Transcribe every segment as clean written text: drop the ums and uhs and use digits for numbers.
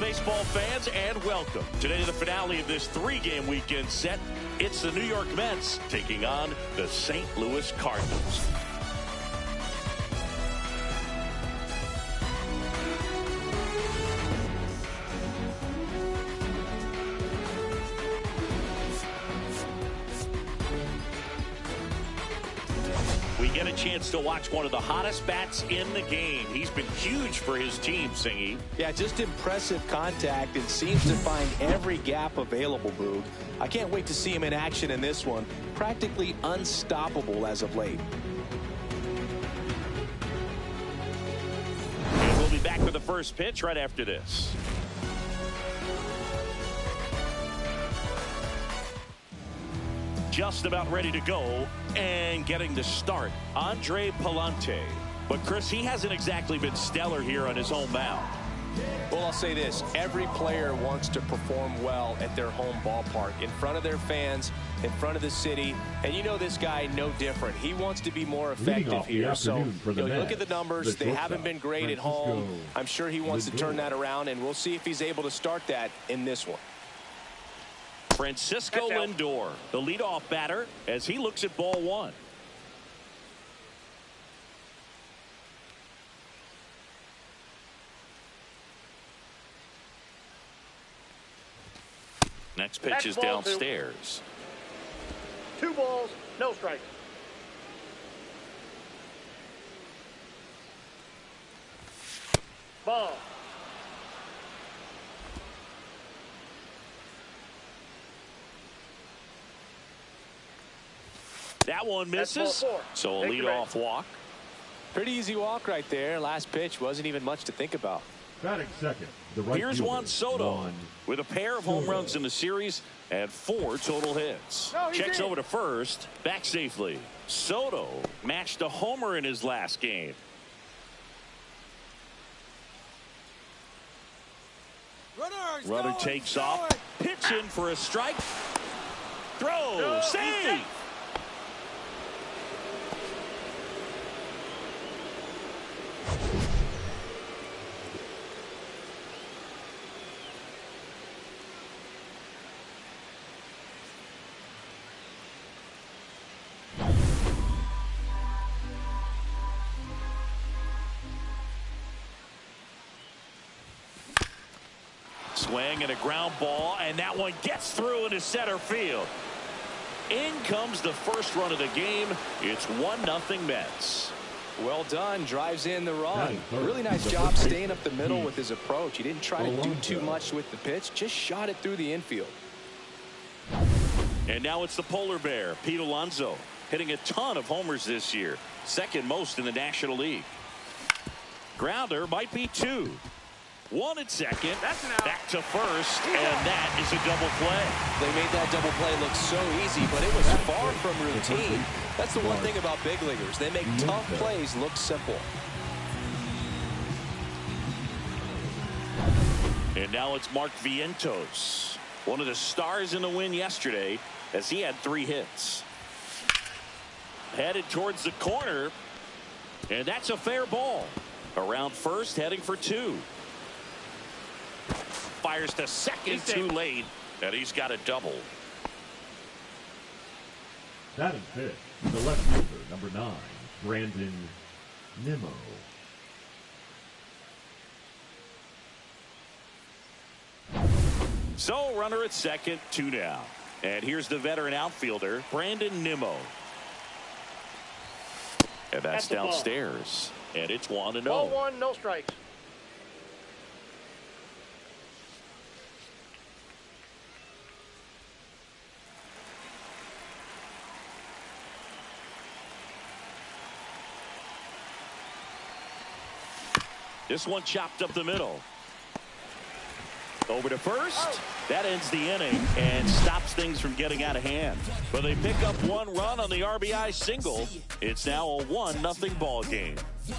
baseball fans, and welcome. Today, the finale of this three-game weekend set. It's the New York Mets taking on the St. Louis Cardinals. We get a chance to watch one of the hottest bats in the game. He's been huge for his team, Singy. Yeah, just impressive contact and seems to find every gap available, Boog. I can't wait to see him in action in this one. Practically unstoppable as of late. And we'll be back with the first pitch right after this. Just about ready to go and getting the start, Andre Pallante. But Chris, he hasn't exactly been stellar here on his home mound. Well, I'll say this. Every player wants to perform well at their home ballpark, in front of their fans, in front of the city. And you know this guy no different. He wants to be more effective here. So you look at the numbers. They haven't been great at home. I'm sure he wants to turn that around, and we'll see if he's able to start that in this one. Francisco Lindor, the leadoff batter, as he looks at ball one. Next pitch is downstairs. 2 balls, no strikes. Ball. That one misses, so a leadoff walk. Pretty easy walk right there. Last pitch wasn't even much to think about. Batting second, the right Here's fielder, Juan Soto Juan with a pair of home runs in the series and 4 total hits. Checks over to first, back safely. Soto matched a homer in his last game. Runner takes off, pitch in for a strike. Throw, save. Swing and a ground ball, and that one gets through into center field. In comes the first run of the game. It's 1-0 Mets. Well done. Drives in the run. Really nice job staying up the middle with his approach. He didn't try to do too much with the pitch. Just shot it through the infield. And now it's the polar bear, Pete Alonso, hitting a ton of homers this year. Second most in the National League. Grounder might be 2. 1 at second. That's an out. Back to first, and that is a double play. They made that double play look so easy, but it was far from routine. That's the one thing about big leaguers. They make tough plays look simple. And now it's Mark Vientos, one of the stars in the win yesterday, as he had 3 hits. Headed towards the corner, and that's a fair ball. Around first, heading for 2. Fires to second, too late, and he's got a double. Batting fifth, the left fielder, number 9, Brandon Nimmo. So runner at second, 2 down. And here's the veteran outfielder, Brandon Nimmo. And that's downstairs. And it's 1-0. Ball 1, no strikes. This one chopped up the middle. Over to first. That ends the inning and stops things from getting out of hand. But they pick up 1 run on the RBI single. It's now a 1-0 ball game.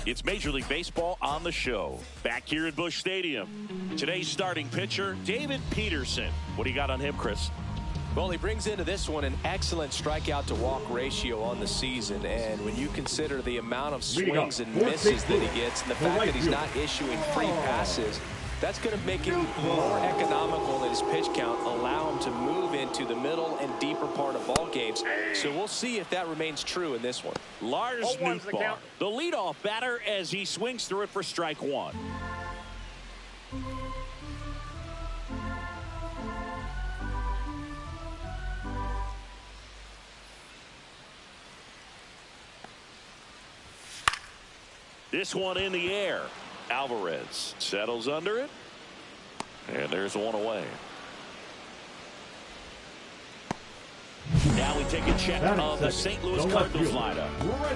It's Major League Baseball on the show. Back here at Busch Stadium. Today's starting pitcher, David Peterson. What do you got on him, Chris? Well, he brings into this one an excellent strikeout to walk ratio on the season. And when you consider the amount of swings and misses that he gets and the fact that he's not issuing free passes, That's going to make him more economical in his pitch count, allow him to move into the middle and deeper part of ball games. So we'll see if that remains true in this one. Lars Nootbaar, the leadoff batter, as he swings through it for strike one. This one in the air. Alvarez settles under it. And there's one away. Now we take a check of the St. Louis Cardinals lineup.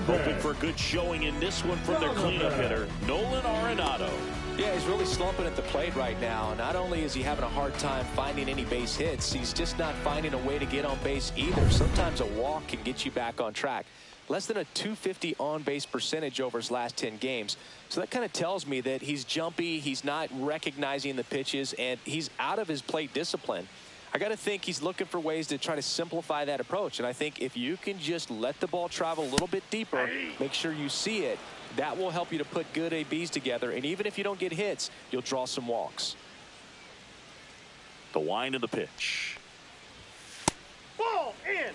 Hoping for a good showing in this one from their cleanup hitter, Nolan Arenado. Yeah, he's really slumping at the plate right now. Not only is he having a hard time finding any base hits, he's just not finding a way to get on base either. Sometimes a walk can get you back on track. Less than a .250 on-base percentage over his last 10 games. So that kind of tells me that he's jumpy, he's not recognizing the pitches, and he's out of his plate discipline. I got to think he's looking for ways to try to simplify that approach. And I think if you can just let the ball travel a little bit deeper, make sure you see it, that will help you to put good ABs together. And even if you don't get hits, you'll draw some walks. The wind of the pitch. Ball in.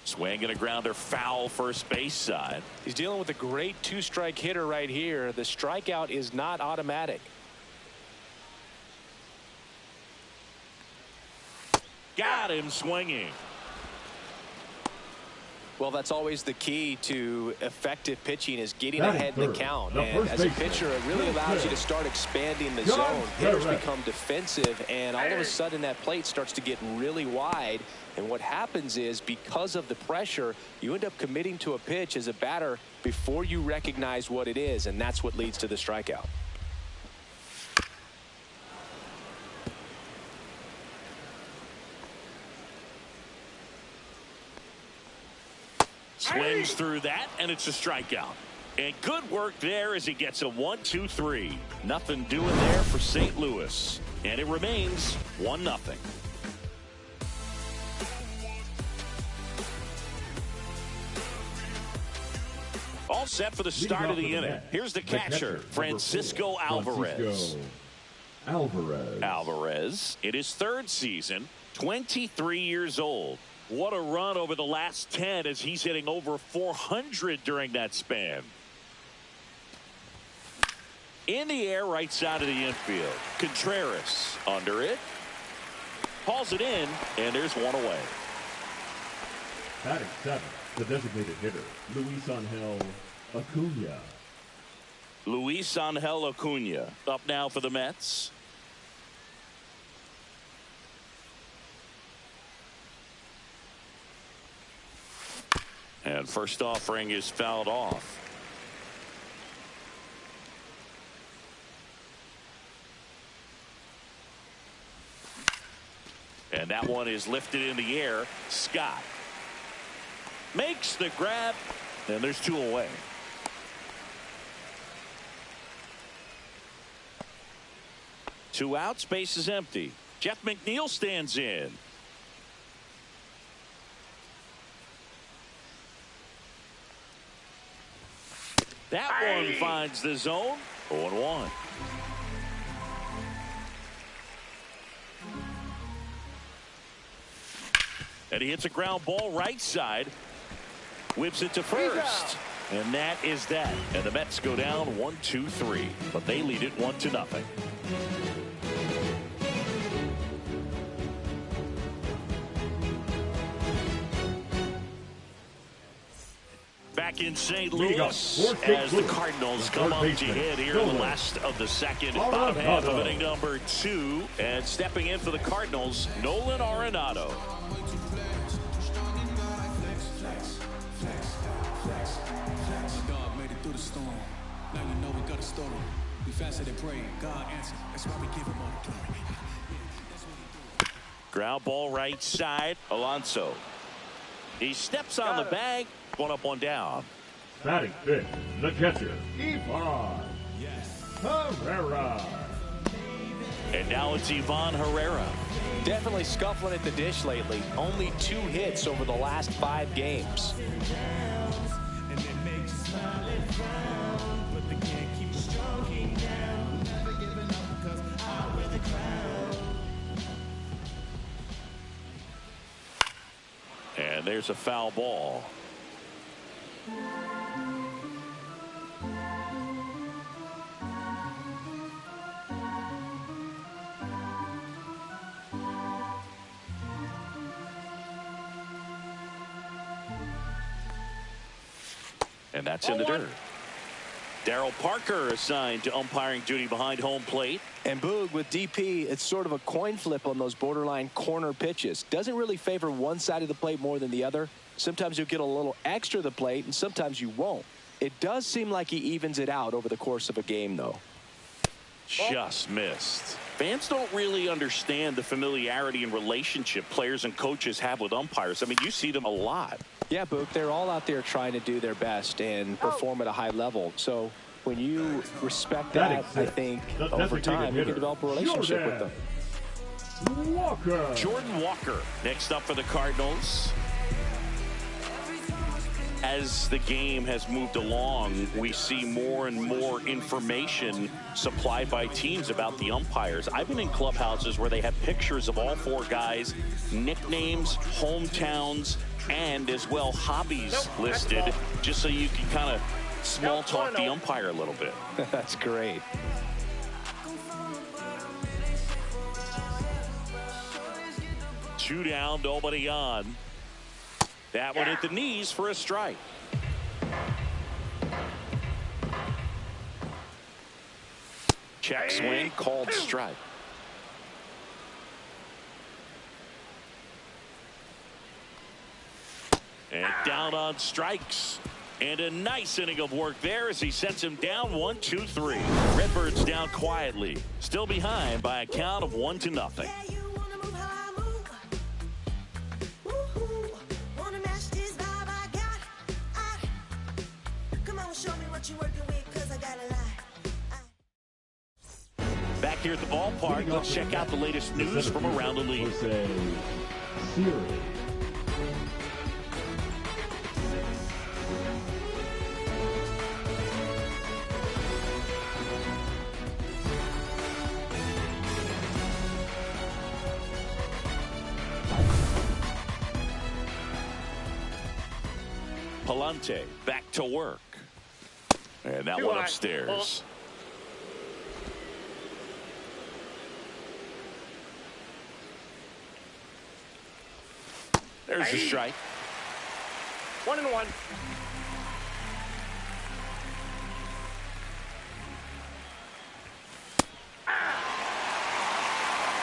Swing and a grounder foul first base side. He's dealing with a great two-strike hitter right here. The strikeout is not automatic. Got him swinging. Well, that's always the key to effective pitching, is getting ahead in the count. And as a pitcher, it really allows you to start expanding the zone. Hitters become defensive, and all of a sudden that plate starts to get really wide. And what happens is, because of the pressure, you end up committing to a pitch as a batter before you recognize what it is, and that's what leads to the strikeout. Swings through that, and it's a strikeout. And good work there as he gets a 1-2-3. Nothing doing there for St. Louis. And it remains 1-0. All set for the start of the inning. Here's the catcher, Francisco Alvarez. Alvarez, in his third season, 23 years old. What a run over the last 10 as he's hitting over 400 during that span. In the air, right side of the infield. Contreras under it. Hauls it in, and there's one away. Batting seventh, the designated hitter, Luis Angel Acuna. Luis Angel Acuna up now for the Mets. And first offering is fouled off. And that one is lifted in the air. Scott makes the grab, and there's two away. Two out, space is empty. Jeff McNeil stands in. That one finds the zone. 0-1. And he hits a ground ball right side. Whips it to first. And that is that. And the Mets go down 1-2-3. But they lead it 1-0. Back in St. Louis as the Cardinals come up to hit here in the last of the second, bottom half of inning number 2. And stepping in for the Cardinals, Nolan Arenado. Ground ball right side. Alonso. He steps on the bag. One up, one down. Batting fifth, the catcher, Ivan Herrera. And now it's Ivan Herrera. Definitely scuffling at the dish lately. Only 2 hits over the last 5 games. And there's a foul ball. And that's in the dirt. Darryl Parker assigned to umpiring duty behind home plate. And Boog, with DP, it's sort of a coin flip on those borderline corner pitches. Doesn't really favor one side of the plate more than the other. Sometimes you'll get a little extra the plate, and sometimes you won't. It does seem like he evens it out over the course of a game, though. Just missed. Fans don't really understand the familiarity and relationship players and coaches have with umpires. I mean, you see them a lot. Yeah, Boog, they're all out there trying to do their best and perform at a high level. So when you respect that, I think over time you can develop a relationship with them. Jordan Walker next up for the Cardinals. As the game has moved along, we see more and more information supplied by teams about the umpires. I've been in clubhouses where they have pictures of all four guys, nicknames, hometowns, and as well hobbies listed, just so you can kind of small talk the umpire a little bit. That's great. Two down, nobody on. That one at the knees for a strike. Check swing, called strike. And down on strikes. And a nice inning of work there as he sets him down 1-2-3. Redbirds down quietly, still behind by a count of 1-0. Back here at the ballpark, let's check out the latest news from around the league. Pallante back to work. And that one upstairs. There's the strike. 1-1.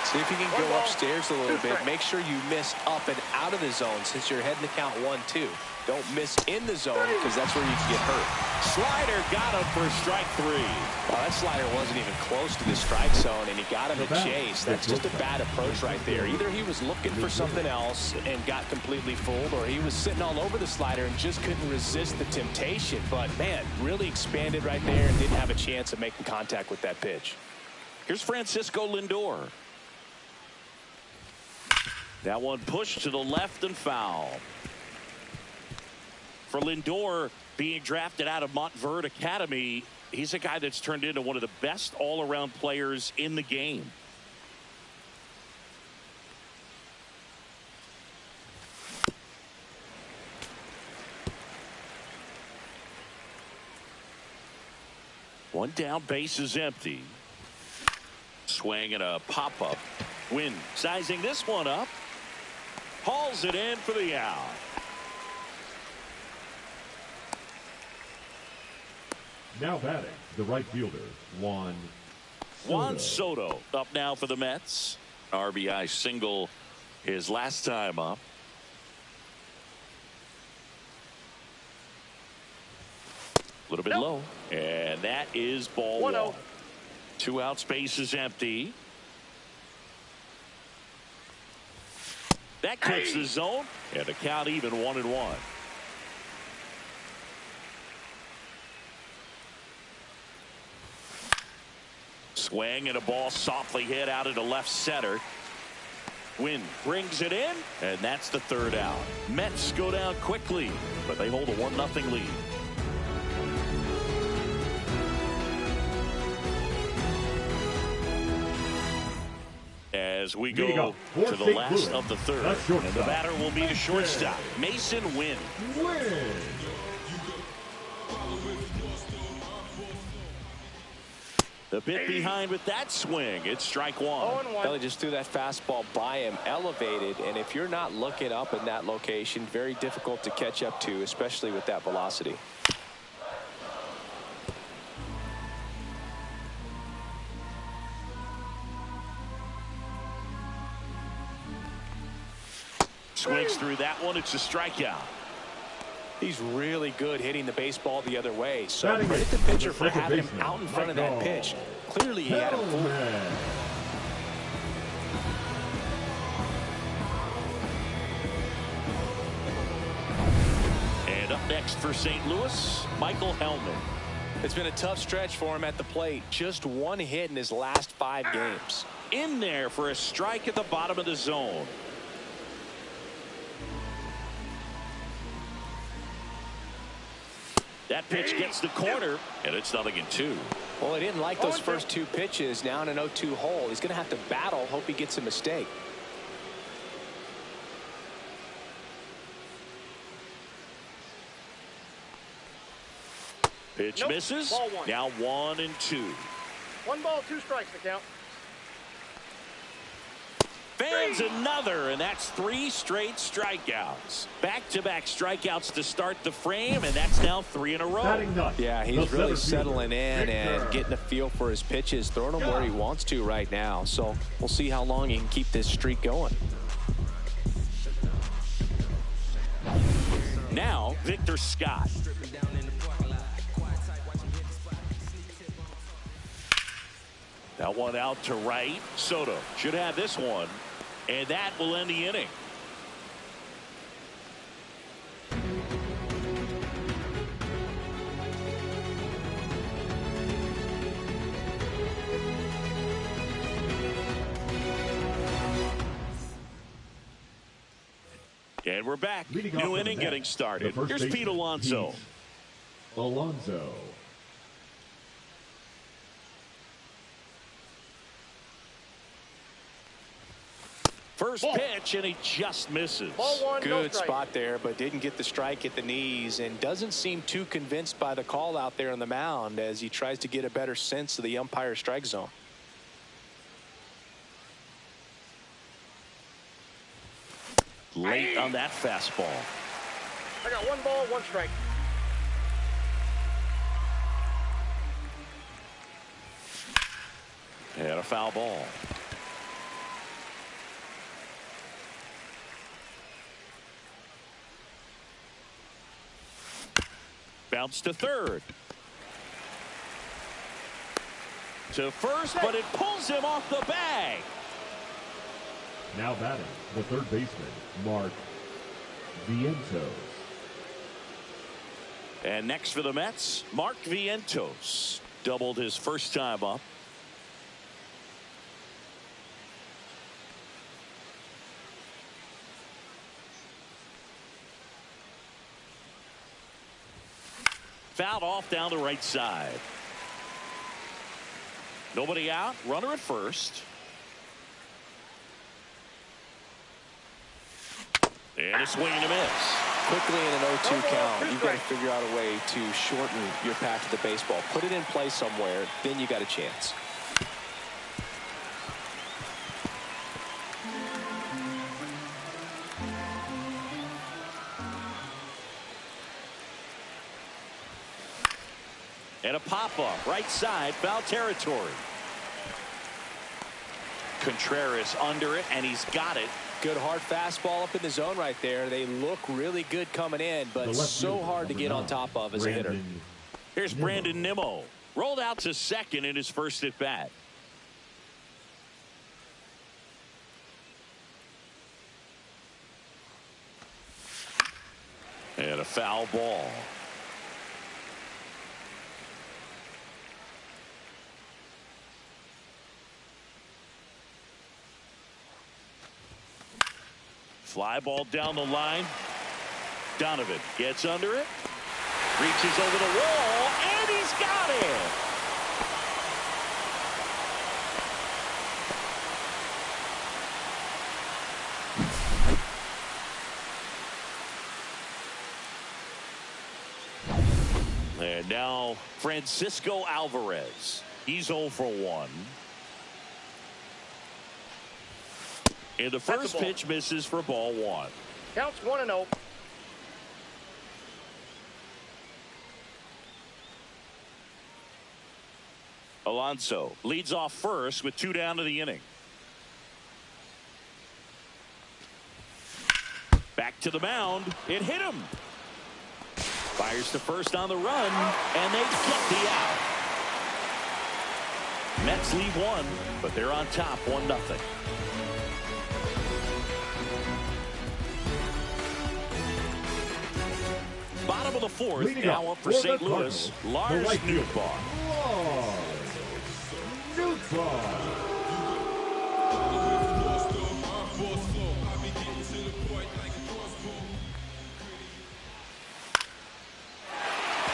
See if you can go upstairs a little bit. Make sure you miss up and out of the zone since you're heading to count 1-2. Don't miss in the zone because that's where you can get hurt. Slider got him for strike 3. Well, that slider wasn't even close to the strike zone, and he got him to chase. That's just a bad approach right there. Either he was looking for something else and got completely fooled, or he was sitting all over the slider and just couldn't resist the temptation. But, man, really expanded right there and didn't have a chance of making contact with that pitch. Here's Francisco Lindor. That one pushed to the left and foul. For Lindor, being drafted out of Montverde Academy, he's a guy that's turned into one of the best all-around players in the game. One down, base is empty. Swing and a pop-up. Wynn sizing this one up. Hauls it in for the out. Now batting, the right fielder, Juan Soto up now for the Mets. RBI single his last time up. A little bit low. And that is ball 1. 2 outs, base is empty. That clips the zone, and the count even 1-1. Swing and a ball softly hit out into left center. Wynn brings it in, and that's the 3rd out. Mets go down quickly, but they hold a 1-0 lead. As we go to the last of the third. And the batter will be the shortstop, Mason Wynn. The bit behind with that swing. It's strike one. Well, he just threw that fastball by him, elevated, and if you're not looking up in that location, very difficult to catch up to, especially with that velocity. Swings through that one. It's a strikeout. He's really good hitting the baseball the other way. So credit the pitcher for having him out in front of that pitch. Clearly he had him fooled. And up next for St. Louis, Michael Hellman. It's been a tough stretch for him at the plate. Just one hit in his last 5 games. In there for a strike at the bottom of the zone. That pitch gets the corner, and it's 0-2. Well, he didn't like those first 2 pitches. Now in an 0-2 hole. He's going to have to battle, hope he gets a mistake. Pitch misses. Ball one. Now 1-2. 1 ball, 2 strikes to count. Fans another, and that's 3 straight strikeouts. Back-to-back strikeouts to start the frame, and that's now 3 in a row. Yeah, he's really settling in and getting a feel for his pitches, throwing them where he wants to right now. So we'll see how long he can keep this streak going. Now, Victor Scott. That one out to right. Soto should have this one, and that will end the inning. And we're back. New inning getting started. Here's Pete Alonso. First pitch, and he just misses. Ball one, good spot there, but didn't get the strike at the knees, and doesn't seem too convinced by the call out there on the mound as he tries to get a better sense of the umpire's strike zone. Late on that fastball. I got 1 ball, 1 strike. And a foul ball. Bounce to third. To first, but it pulls him off the bag. Now batting, the third baseman, Mark Vientos. And next for the Mets, Mark Vientos. Doubled his first time up. Fouled off down the right side. Nobody out. Runner at first. And a swing and a miss. Quickly in an 0-2 count, you've got to figure out a way to shorten your path to the baseball. Put it in play somewhere, then you got a chance. And a pop-up, right side, foul territory. Contreras under it, and he's got it. Good hard fastball up in the zone right there. They look really good coming in, but so hard to get on top of as a hitter. Here's Brandon Nimmo. Rolled out to second in his first at bat. And a foul ball. Fly ball down the line. Donovan gets under it. Reaches over the wall, and he's got it. Now Francisco Alvarez. He's 0 for 1. And the first pitch misses for ball 1. Counts 1-0. Alonso leads off first with 2 down to the inning. Back to the mound. It hit him. Fires to first on the run, and they get the out. Mets leave 1, but they're on top 1-0. Bottom of the 4th, now up for St. Louis, Lars Nootbaar.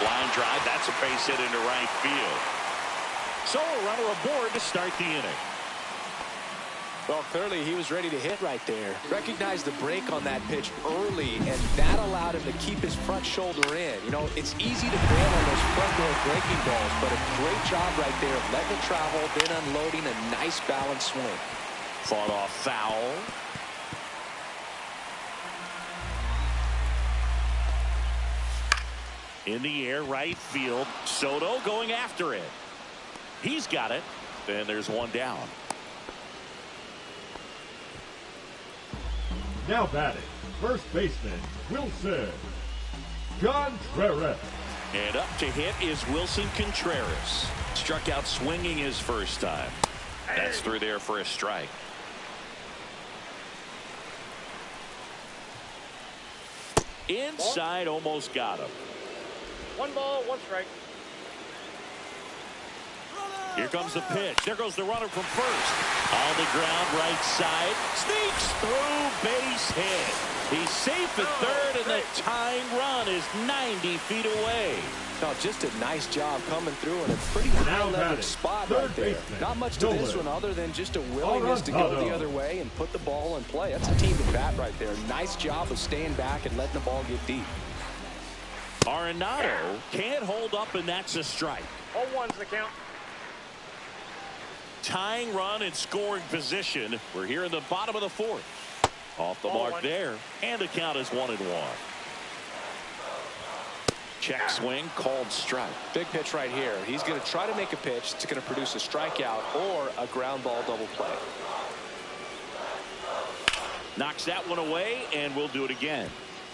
Line drive, that's a base hit into right field. So a runner aboard to start the inning. Well, clearly he was ready to hit right there. Recognized the break on that pitch early, and that allowed him to keep his front shoulder in. You know, it's easy to bail on those front door breaking balls, but a great job right there of letting it travel, then unloading a nice balanced swing. Fought off foul. In the air, right field. Soto going after it. He's got it. And there's 1 down. Now batting, first baseman, Wilson Contreras. And up to hit is Wilson Contreras. Struck out swinging his first time. That's through there for a strike. Inside, almost got him. 1 ball, 1 strike. Here comes the pitch. There goes the runner from first. On the ground, right side. Sneaks through, base hit. He's safe at third, and the tying run is 90 feet away. No, just a nice job coming through in a pretty high-leverage spot right there. Not much to this one other than just a willingness to go the other way and put the ball in play. That's a team at bat right there. Nice job of staying back and letting the ball get deep. Arenado can't hold up, and that's a strike. 0-1's the count. Tying run in scoring position. We're here in the bottom of the 4th. Off the mark there, and the count is 1-1. Check swing, called strike. Big pitch right here. He's going to try to make a pitch that's going to produce a strikeout or a ground ball double play. Knocks that one away, and we'll do it again.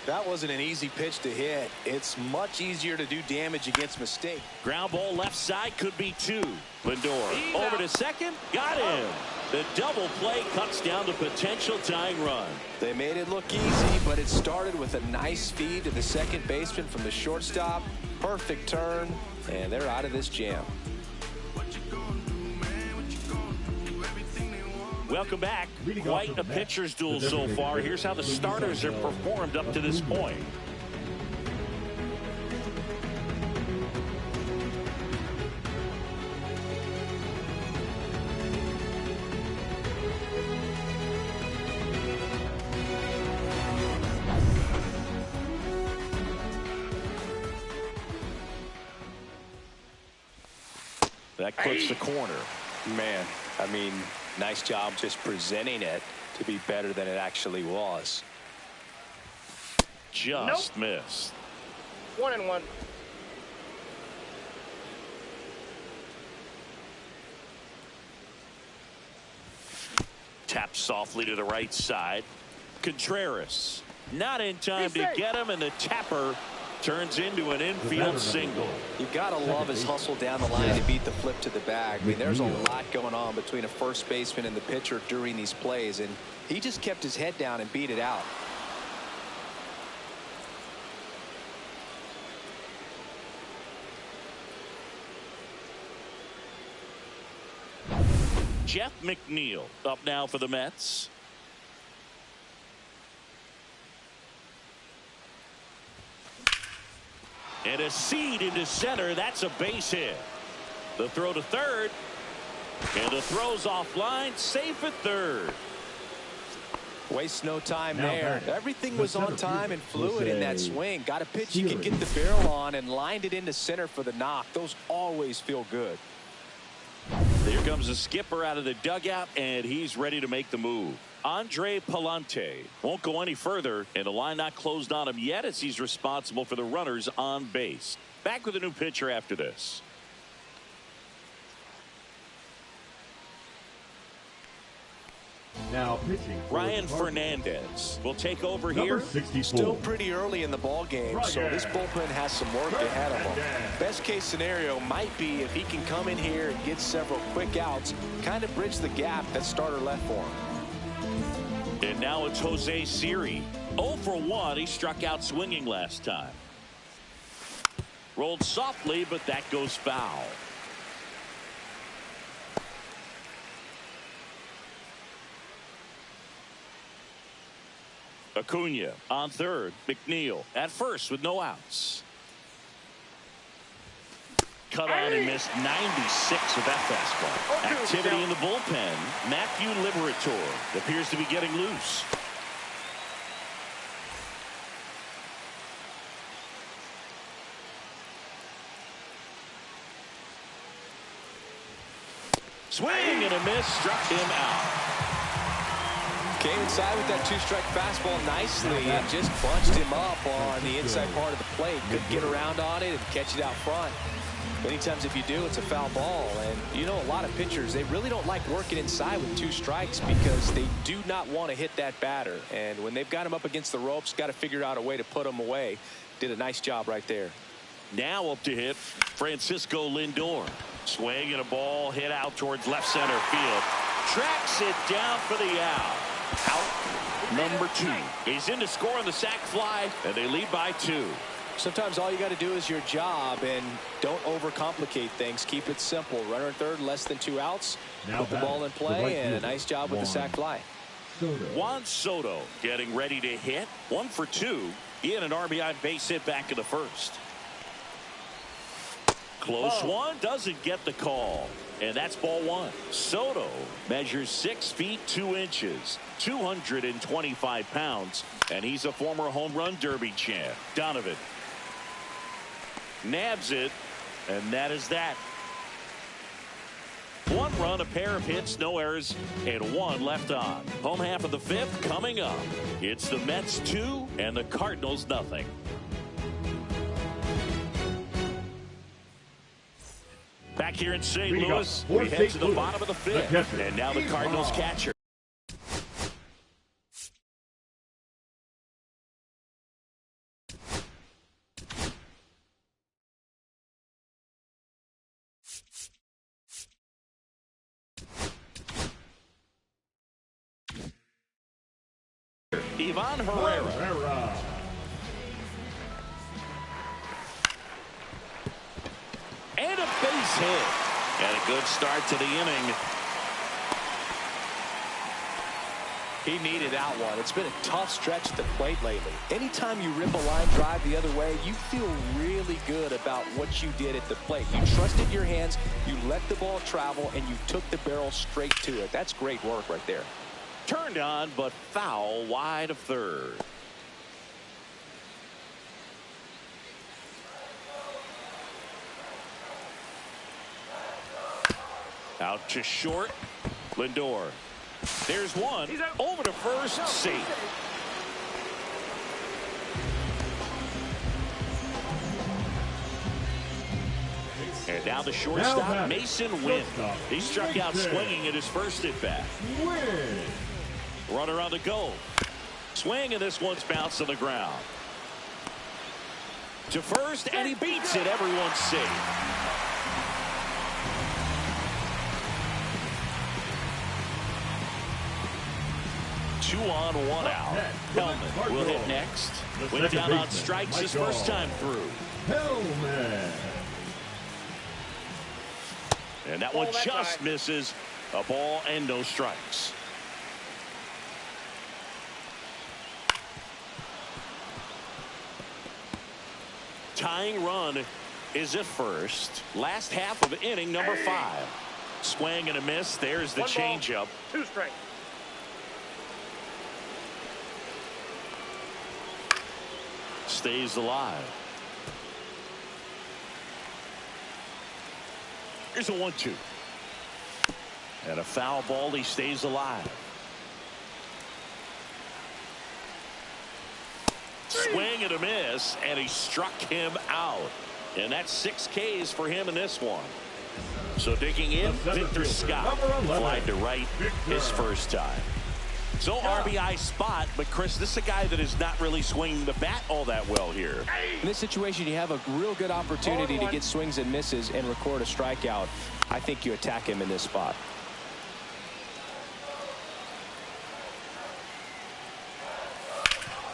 That wasn't an easy pitch to hit. It's much easier to do damage against mistake. Ground ball left side, could be 2. Lindor over to second, got him. The double play cuts down the potential tying run. They made it look easy, but it started with a nice feed to the second baseman from the shortstop. Perfect turn, and they're out of this jam. Welcome back. Quite a pitcher's duel so far. Here's how the starters have performed up to this point. That clips the corner. Man, I mean, nice job just presenting it to be better than it actually was. Just missed. 1-1. Taps softly to the right side. Contreras not in time to get him, and the tapper turns into an infield single. You gotta love his hustle down the line to beat the flip to the bag. I mean, there's a lot going on between a first baseman and the pitcher during these plays, and he just kept his head down and beat it out. Jeff McNeil up now for the Mets. And a seed into center. That's a base hit. The throw to third. And the throw's offline. Safe at third. Waste no time Now there. batting, Everything the was on center time fielder, and fluid in that Jose swing. Got a pitch you can get the Siri. barrel on and lined it into center for the knock. Those always feel good. Here comes the skipper out of the dugout, and he's ready to make the move. Andre Pallante won't go any further, and the line not closed on him yet as he's responsible for the runners on base. Back with a new pitcher after this. Now pitching. Ryan Fernandez will take over Number here. 64. Still pretty early in the ball game, so this bullpen has some work ahead of them. Best case scenario might be if he can come in here and get several quick outs, kind of bridge the gap that starter left for him. And now it's Jose Siri. 0 for 1. He struck out swinging last time. Rolled softly, but that goes foul. Acuna on third. McNeil at first with no outs. Cut on and missed 96 with that fastball. Activity in the bullpen. Matthew Liberator appears to be getting loose. Swing and a miss, struck him out. Came inside with that two-strike fastball nicely and just bunched him up on the inside part of the plate. Couldn't get around on it and catch it out front. Many times if you do, it's a foul ball. And you know, a lot of pitchers, they really don't like working inside with two strikes because they do not want to hit that batter. And when they've got him up against the ropes, got to figure out a way to put him away. Did a nice job right there. Now up to hit Francisco Lindor. Swing and a ball hit out towards left center field. Tracks it down for the out. Out number 2. He's in to score on the sac fly, and they lead by 2. Sometimes all you got to do is your job and don't overcomplicate things. Keep it simple. Runner at third, less than 2 outs. Now put the ball in play, and a nice job with the sac fly. Juan Soto getting ready to hit. 1 for 2. He had an RBI base hit back in the first. Close one, doesn't get the call. And that's ball 1. Soto measures 6 feet 2 inches, 225 pounds, and he's a former home run derby champ. Donovan nabs it, and that is that. 1 run, a pair of hits, no errors, and 1 left on. Home half of the 5th coming up. It's the Mets 2 and the Cardinals nothing. Back here in St. Louis, we head to the bottom of the 5th, and now the Cardinals catcher. Ivan Herrera. And a base hit. And a good start to the inning. He needed that one. It's been a tough stretch at the plate lately. Anytime you rip a line drive the other way, you feel really good about what you did at the plate. You trusted your hands, you let the ball travel, and you took the barrel straight to it. That's great work right there. Turned on, but foul wide of third. Out to short. Lindor. There's one. Over to first. Safe. And now the shortstop, Mason Wynn. He struck out swinging at his first at bat. Runner on the go. Swing, and this one's bounced to the ground. To first, and he beats it. Everyone's safe. Two on, 1 out. Hellman will hit next. Went down on strikes his first time through. Hellman. And that one just misses. A ball and no strikes. Tying run is at first. Last half of inning number 5. Swing and a miss. There's the changeup. 2 strikes. stays alive. Here's a 1-2. And a foul ball. He stays alive. Swing and a miss, and he struck him out. And that's 6 Ks for him in this one. So digging in, Victor Scott flied to right his first time. So RBI spot, but Chris, this is a guy that is not really swinging the bat all that well here. In this situation, you have a real good opportunity to get swings and misses and record a strikeout. I think you attack him in this spot.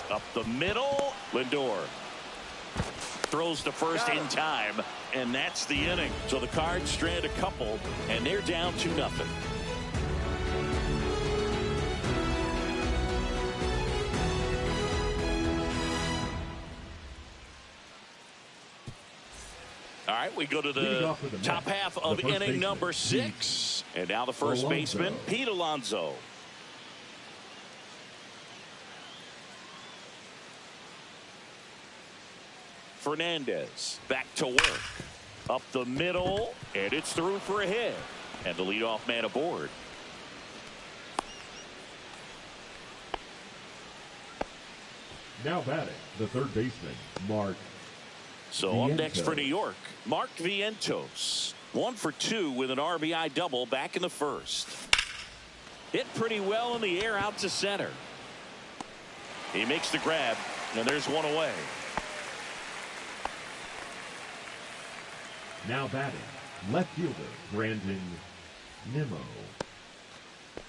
Up the middle, Lindor throws to first in time, and that's the inning. So the Cards strand a couple, and they're down 2-0. All right, we go to the top half of inning number 6, and now the first baseman, Pete Alonso. Fernandez back to work. Up the middle, and it's through for a hit. And the leadoff man aboard. Now batting, the third baseman, Mark. So up next for New York, Mark Vientos. 1 for 2 with an RBI double back in the first. Hit pretty well in the air out to center. He makes the grab, and there's one away. Now batting, left fielder, Brandon Nimmo.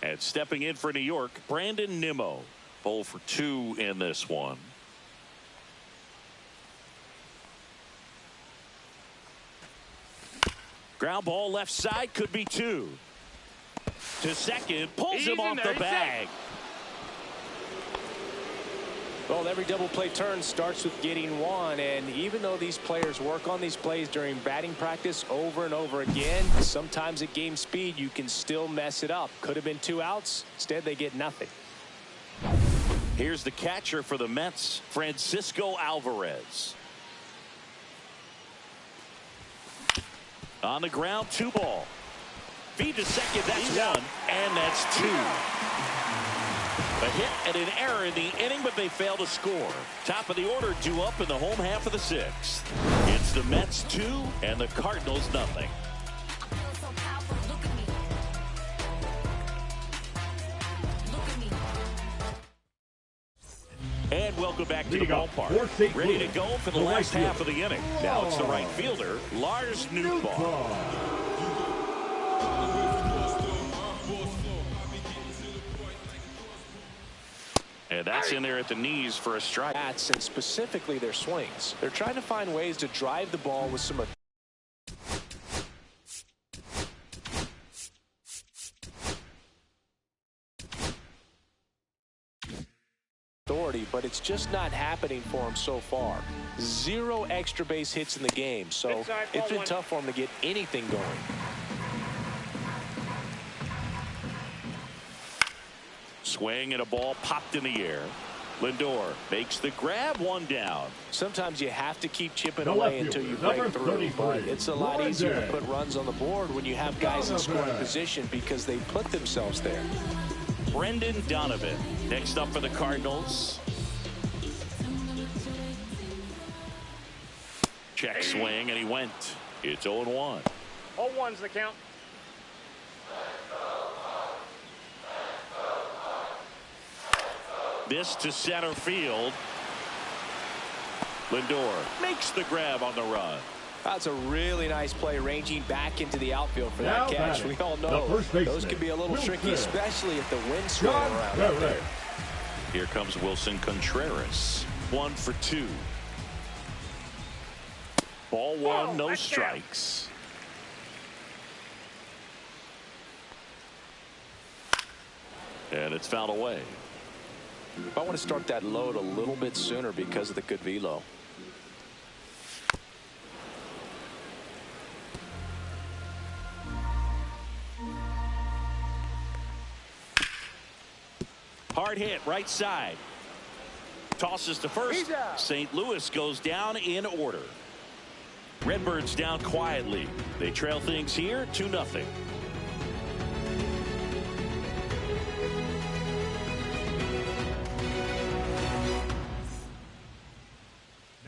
And stepping in for New York, Brandon Nimmo. 0 for 2 in this one. Ground ball left side, could be 2. To second, pulls him off the bag. Well, every double play turn starts with getting one, and even though these players work on these plays during batting practice over and over again, sometimes at game speed you can still mess it up. Could have been 2 outs. Instead, they get nothing. Here's the catcher for the Mets, Francisco Alvarez. On the ground, 2 ball. Feed to second, that's 1, and that's 2. A hit and an error in the inning, but they fail to score. Top of the order due up in the home half of the 6th. It's the Mets 2 and the Cardinals nothing. And welcome back to the ballpark. Ready to go for the last half of the inning. Now it's the right fielder, Lars Nootbaar. And that's in there at the knees for a strike. Bats, and specifically their swings. They're trying to find ways to drive the ball with some authority, but it's just not happening for him so far. 0 extra base hits in the game, so it's been tough for him to get anything going. Swing and a ball popped in the air. Lindor makes the grab, 1 down. Sometimes you have to keep chipping away until you break through, but it's a lot easier to put runs on the board when you have guys in scoring position because they put themselves there. Brendan Donovan next up for the Cardinals. Check swing, and he went. It's 0-1. 0-1's the count. This to center field. Lindor makes the grab on the run. That's a really nice play, ranging back into the outfield for that catch. We all know those can be a little tricky, especially if the wind's swirling around out there. Here comes Wilson Contreras. 1 for 2. Ball 1, no strikes. And it's fouled away. I want to start that load a little bit sooner because of the good velo. Hard hit, right side. tosses to first. St. Louis goes down in order. Redbirds down quietly. They trail things here 2-0.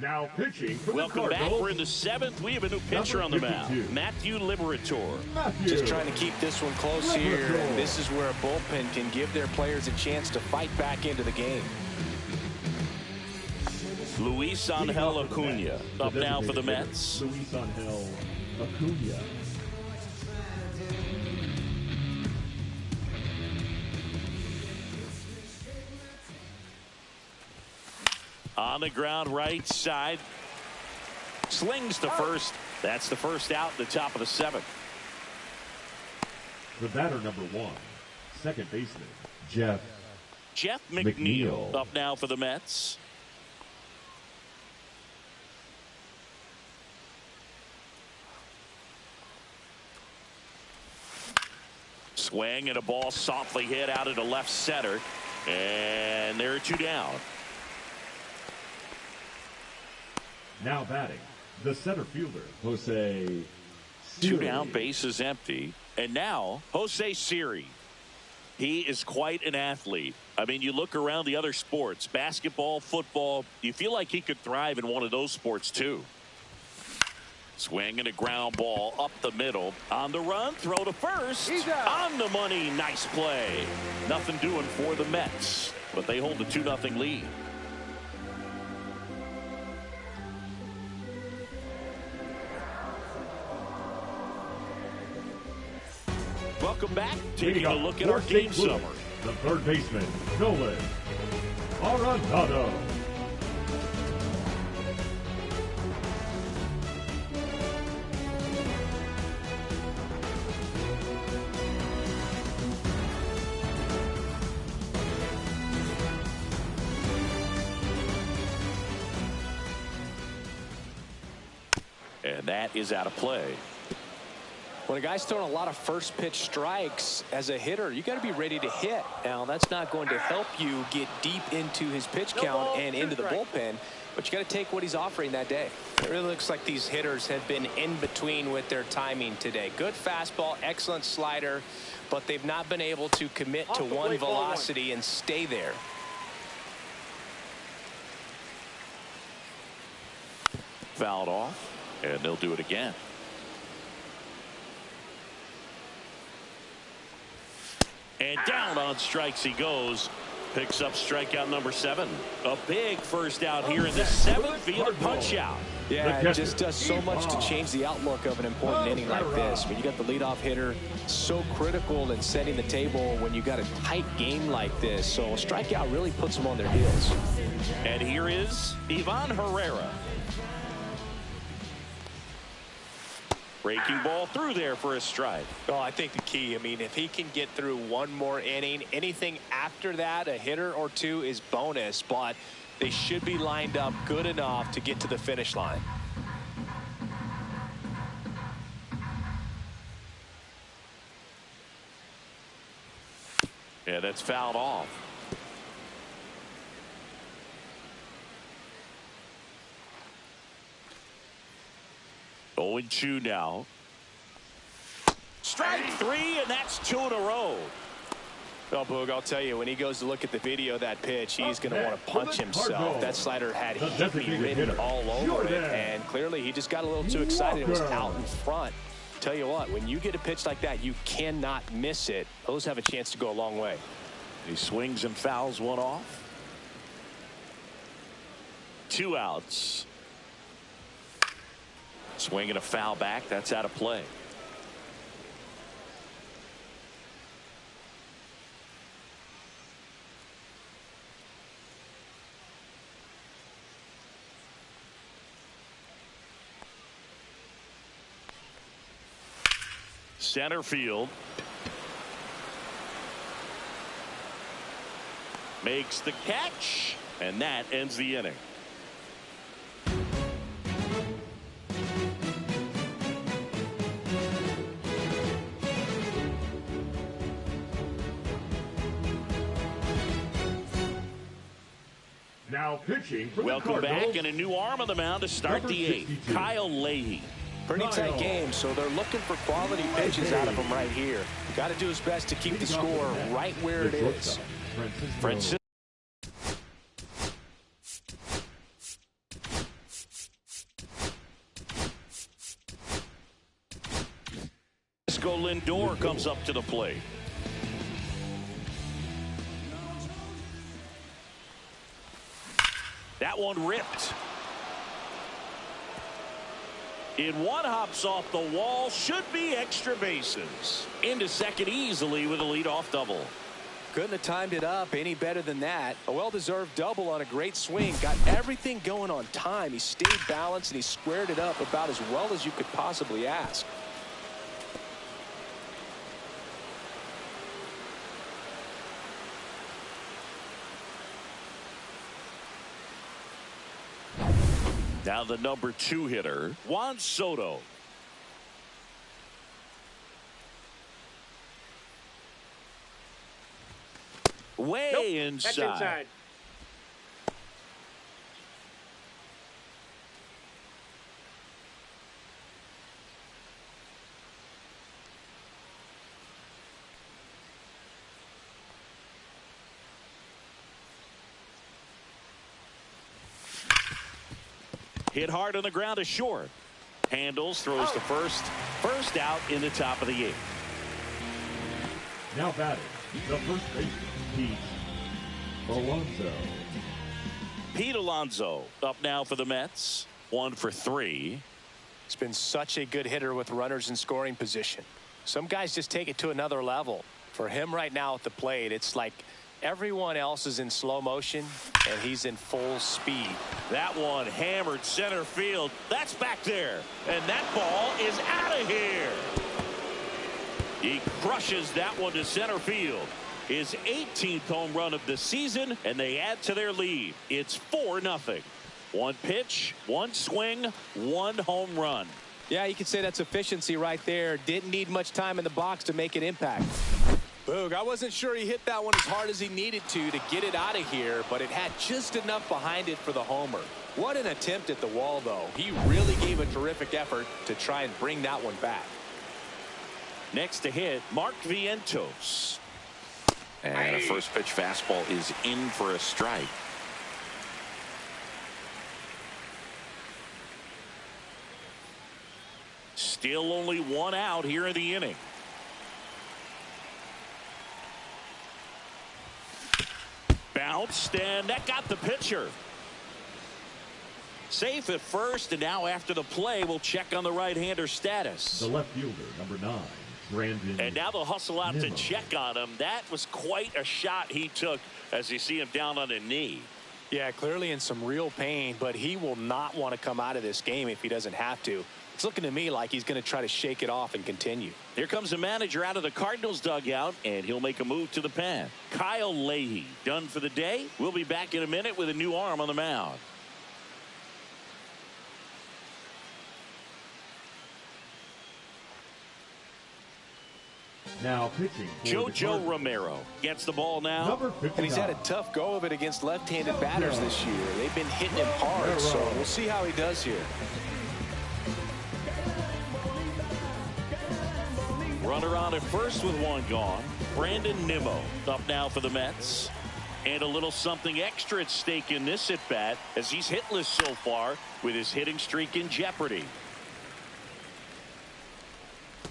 Now pitching for Welcome the back. Cardinals. We're in the 7th. We have a new pitcher on the mound. Matthew Liberator. Just trying to keep this one close here. And this is where a bullpen can give their players a chance to fight back into the game. Luis Angel Acuna up now for the Mets. Luis Angel Acuna. On the ground right side. Slings to first. That's the first out in the top of the 7th. The batter number 1, second baseman, Jeff McNeil up now for the Mets. Swing and a ball softly hit out into left center. And there are 2 down. Now batting, the center fielder, Jose 2 down, base is empty. And now, Jose Siri. He is quite an athlete. I mean, you look around the other sports, basketball, football, you feel like he could thrive in one of those sports too. Swing and a ground ball up the middle. On the run, throw to first. On the money, nice play. Nothing doing for the Mets, but they hold a 2-0 lead. Welcome back. Taking a look at our game summary. The third baseman, Nolan Arenado. And that is out of play. When a guy's throwing a lot of first pitch strikes as a hitter, you got to be ready to hit. Now, that's not going to help you get deep into his pitch count and into the bullpen, but you got to take what he's offering that day. It really looks like these hitters have been in between with their timing today. Good fastball, excellent slider, but they've not been able to commit to one velocity and stay there. Fouled off, and they'll do it again. And down on strikes he goes. Picks up strikeout number 7. A big first out here in the 7th via punch out. Yeah, it just does so much to change the outlook of an important inning like this. When you got the leadoff hitter, so critical in setting the table when you got a tight game like this. So a strikeout really puts them on their heels. And here is Ivan Herrera. Breaking ball through there for a strike. Well, I think the key, I mean, if he can get through one more inning, anything after that, a hitter or two is bonus, but they should be lined up good enough to get to the finish line. Yeah, that's fouled off. Oh, 0-2 now. Strike 3, and that's 2 in a row. Well, Boog, I'll tell you, when he goes to look at the video of that pitch, he's going to want to punch himself. That slider had hit me written all over it, and clearly he just got a little too excited and was out in front. Tell you what, when you get a pitch like that, you cannot miss it. Those have a chance to go a long way. He swings and fouls one off. 2 outs. Swing and a foul back. That's out of play. Center field. Makes the catch, and that ends the inning. Now pitching for Welcome the Cardinals. back, and a new arm on the mound to start Number the 8th. 62. Kyle Leahy. Pretty tight game, so they're looking for quality pitches out of him right here. Got to do his best to keep the score right where it is. Francisco. Lindor comes up to the plate. That one ripped. In one, hops off the wall, should be extra bases. Into second easily with a leadoff double. Couldn't have timed it up any better than that. A well-deserved double on a great swing. Got everything going on time. He stayed balanced and he squared it up about as well as you could possibly ask. Now the number 2 hitter, Juan Soto. Way inside. That's inside. Hit hard on the ground to short. Handles, throws to first. First out in the top of the 8th. Now batting, the first baseman, Pete Alonso. Pete Alonso up now for the Mets. 1 for 3. He's been such a good hitter with runners in scoring position. Some guys just take it to another level. For him right now at the plate, it's like everyone else is in slow motion and he's in full speed. That one hammered center field. That's back there. And that ball is out of here. He crushes that one to center field. His 18th home run of the season, and they add to their lead. It's 4-0. One pitch, one swing, one home run. Yeah, you could say that's efficiency right there. Didn't need much time in the box to make an impact. Boog, I wasn't sure he hit that one as hard as he needed to get it out of here, but it had just enough behind it for the homer. What an attempt at the wall, though. He really gave a terrific effort to try and bring that one back. Next to hit, Mark Vientos. And a first pitch fastball is in for a strike. Still only 1 out here in the inning. Bounced, and that got the pitcher. Safe at first, and now after the play, we'll check on the right-hander status. The left fielder, number 9, Brandon. And now they'll hustle out to Nimmo. check on him. That was quite a shot he took as you see him down on a knee. Yeah, clearly in some real pain, but he will not want to come out of this game if he doesn't have to. It's looking to me like he's going to try to shake it off and continue. Here comes the manager out of the Cardinals dugout, and he'll make a move to the pen. Kyle Leahy done for the day. We'll be back in a minute with a new arm on the mound. Now pitching for the JoJo Cardinals. Romero gets the ball now. Number 59. And he's had a tough go of it against left-handed batters this year. They've been hitting him hard, so we'll see how he does here. Runner on at first with 1 gone. Brandon Nimmo up now for the Mets. And a little something extra at stake in this at-bat as he's hitless so far with his hitting streak in jeopardy.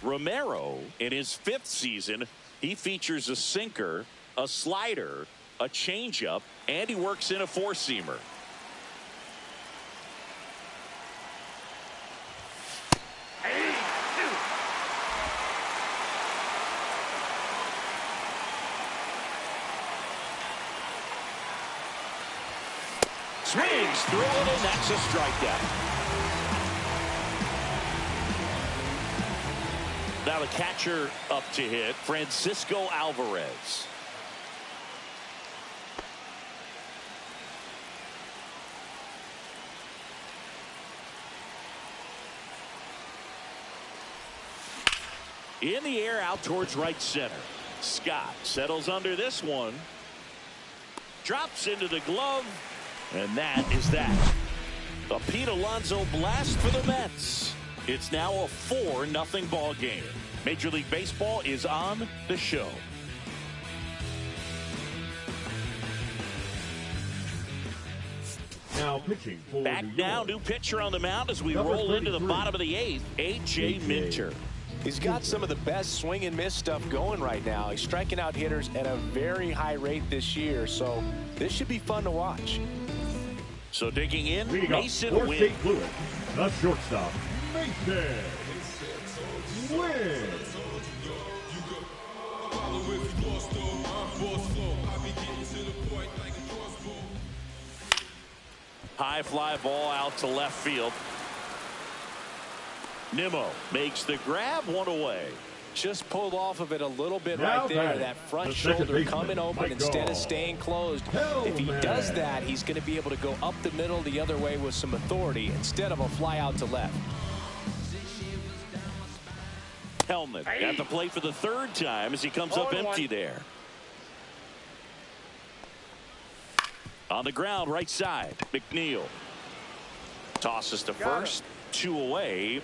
Romero, in his 5th season, he features a sinker, a slider, a changeup, and he works in a 4-seamer. Swings through it, and that's a strikeout. Now the catcher up to hit, Francisco Alvarez. In the air out towards right center. Scott settles under this one. Drops into the glove. And that is that. A Pete Alonso blast for the Mets. It's now a 4-0 ball game. Major League Baseball is on the show. Now pitching for Back New now, York. new pitcher on the mound as we Number roll into the 33. bottom of the 8th, A.J. Minter. He's got some of the best swing and miss stuff going right now. He's striking out hitters at a very high rate this year, so this should be fun to watch. So digging in, Leading up Mason for Wynn. St. Louis, the shortstop, Mason Wynn. High fly ball out to left field. Nimmo makes the grab, one away. Just pulled off of it a little bit Now right there. batting, That front the second shoulder baseman, coming open Mike instead Gall. of staying closed. Hell If he man. does that, he's going to be able to go up the middle the other way with some authority instead of a fly out to left. Hellman at the plate for the 3rd time as he comes up 0-1. empty there. On the ground, right side, McNeil. Tosses to first, 2 away.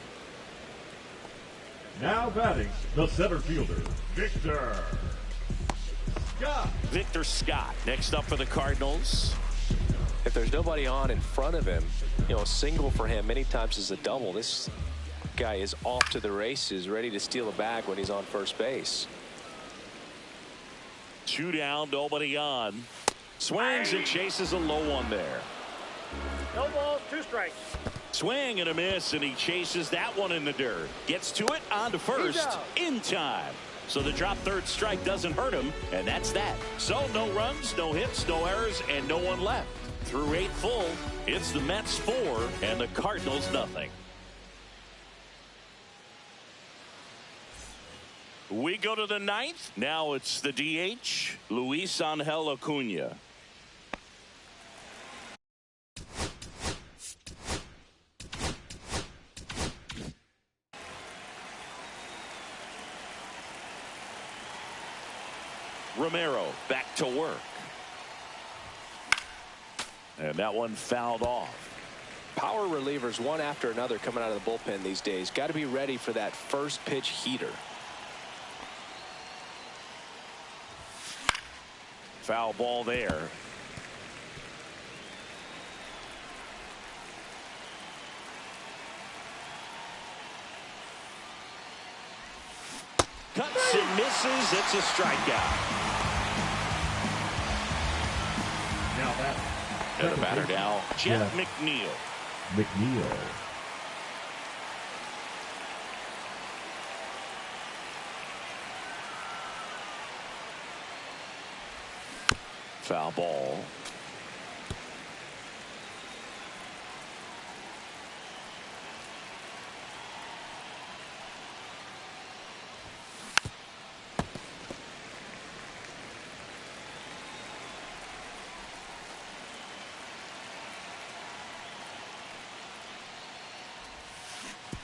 Now batting, the center fielder, Victor Scott. Victor Scott next up for the Cardinals. If there's nobody on in front of him, you know, a single for him many times is a double. This guy is off to the races, ready to steal a bag when he's on first base. 2 down, nobody on. Swings and chases a low one there. No balls, 2 strikes. Swing and a miss, and he chases that one in the dirt. Gets to it, on to first, out. in time. So the drop 3rd strike doesn't hurt him, and that's that. So no runs, no hits, no errors, and no one left. Through 8 full, it's the Mets 4 and the Cardinals nothing. We go to the 9th. Now it's the DH, Luis Angel Acuna. Romero back to work. And that one fouled off. Power relievers one after another coming out of the bullpen these days. Got to be ready for that first pitch heater. Foul ball there. Cuts and misses. It's a strikeout. Now batting, And the second batter baseman, now, Jeff McNeil. McNeil. Foul ball.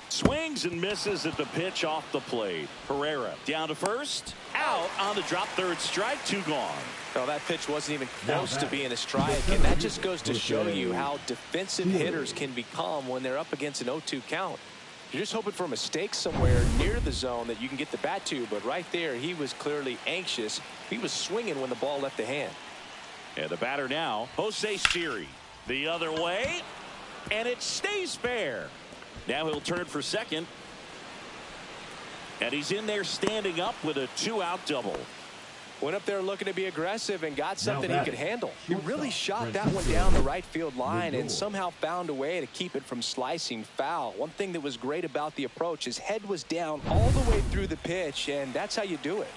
Swings and misses at the pitch off the plate. Herrera down to first. Out on the drop 3rd strike. 2 gone. Well, that pitch wasn't even close Now to back. being a strike, and that just goes to show you how defensive hitters can become when they're up against an 0-2 count. You're just hoping for a mistake somewhere near the zone that you can get the bat to, but right there he was clearly anxious. He was swinging when the ball left the hand. And the batter now, Jose Siri. The other way, and it stays fair. Now he'll turn for second. And he's in there standing up with a 2-out double. Went up there looking to be aggressive and got something he batting, could handle. He really shortstop, shot that one Francisco down the right field line and Lindor. somehow found a way to keep it from slicing foul. One thing that was great about the approach, his head was down all the way through the pitch, and that's how you do it.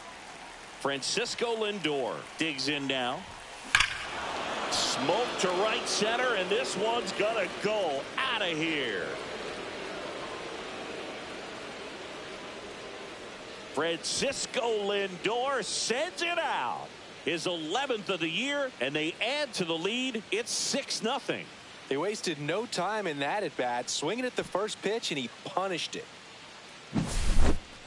Francisco Lindor digs in now. Smoke to right center, and this one's gonna go out of here. Francisco Lindor sends it out. His 11th of the year, and they add to the lead. It's 6-0. They wasted no time in that at bat, swinging at the first pitch, and he punished it.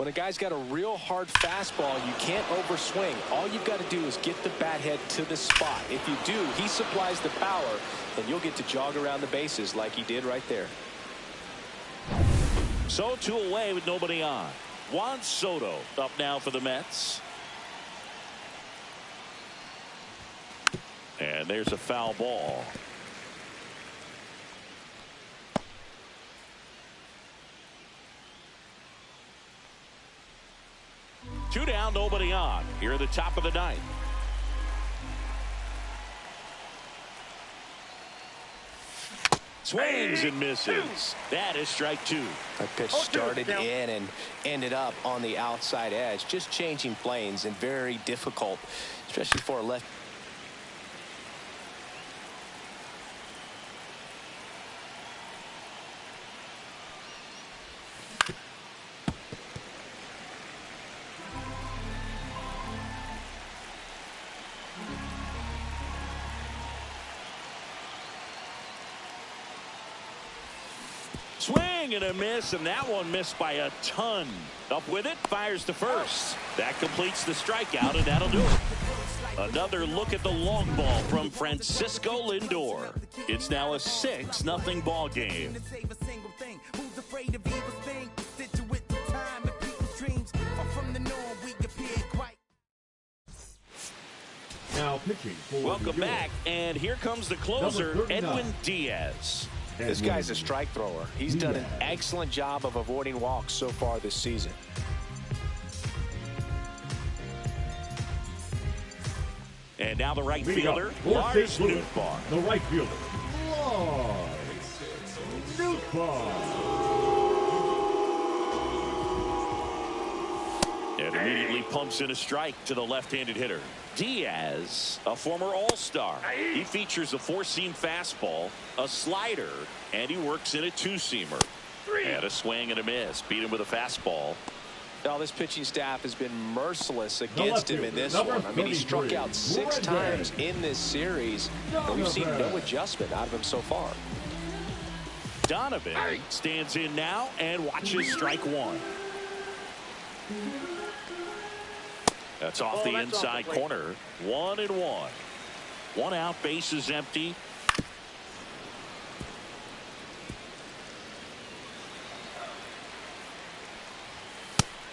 When a guy's got a real hard fastball, you can't overswing. All you've got to do is get the bat head to the spot. If you do, he supplies the power, and you'll get to jog around the bases like he did right there. So 2 away with nobody on. Juan Soto up now for the Mets. And there's a foul ball. Two down, nobody on. Here at the top of the ninth. Swings and misses. That is strike 2. That pitch started in and ended up on the outside edge. Just changing planes and very difficult, especially for a left. Swing and a miss, and that one missed by a ton. Up with it, fires to first. That completes the strikeout, and that'll do it. Another look at the long ball from Francisco Lindor. It's now a 6-0 ball game. Now pitching for Welcome back, and here comes the closer, Edwin Diaz. This guy's a strike thrower. He's done an excellent job of avoiding walks so far this season. And now the right fielder, Lars Nootbaar. The right fielder, Lars Nootbaar. And immediately pumps in a strike to the left-handed hitter. Diaz, a former all-star. He features a 4-seam fastball, a slider, and he works in a 2-seamer. And a swing and a miss. Beat him with a fastball. Now this pitching staff has been merciless against him in this one. I mean, he struck out 6 times in this series, and we've seen no adjustment out of him so far. Donovan stands in now and watches strike 1. That's off the inside corner. 1-1. 1 out, base is empty.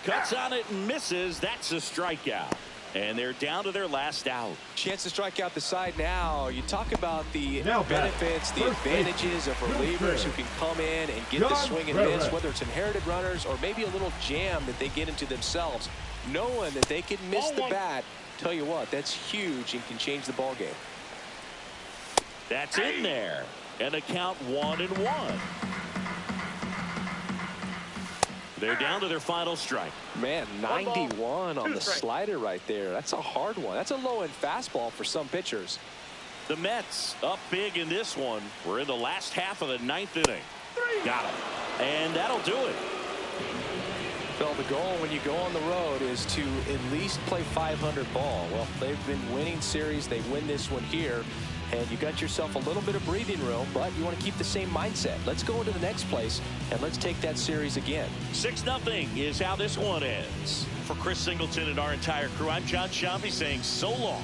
Cuts on it and misses. That's a strikeout. And they're down to their last out. Chance to strike out the side now. You talk about the benefits, the advantages of relievers who can come in and get the swing and miss, whether it's inherited runners or maybe a little jam that they get into themselves. Knowing that they can miss the bat, tell you what, that's huge and can change the ball game. That's in there. And a count 1-1. They're down to their final strike. Man, 91 on the slider right there. That's a hard one. That's a low-end fastball for some pitchers. The Mets up big in this one. We're in the last half of the 9th inning. Got him. And that'll do it. Well, the goal when you go on the road is to at least play 500 ball. Well, they've been winning series. They win this one here. And you got yourself a little bit of breathing room, but you want to keep the same mindset. Let's go into the next place, and let's take that series again. 6-0 is how this one ends. For Chris Singleton and our entire crew, I'm John Shambi saying so long.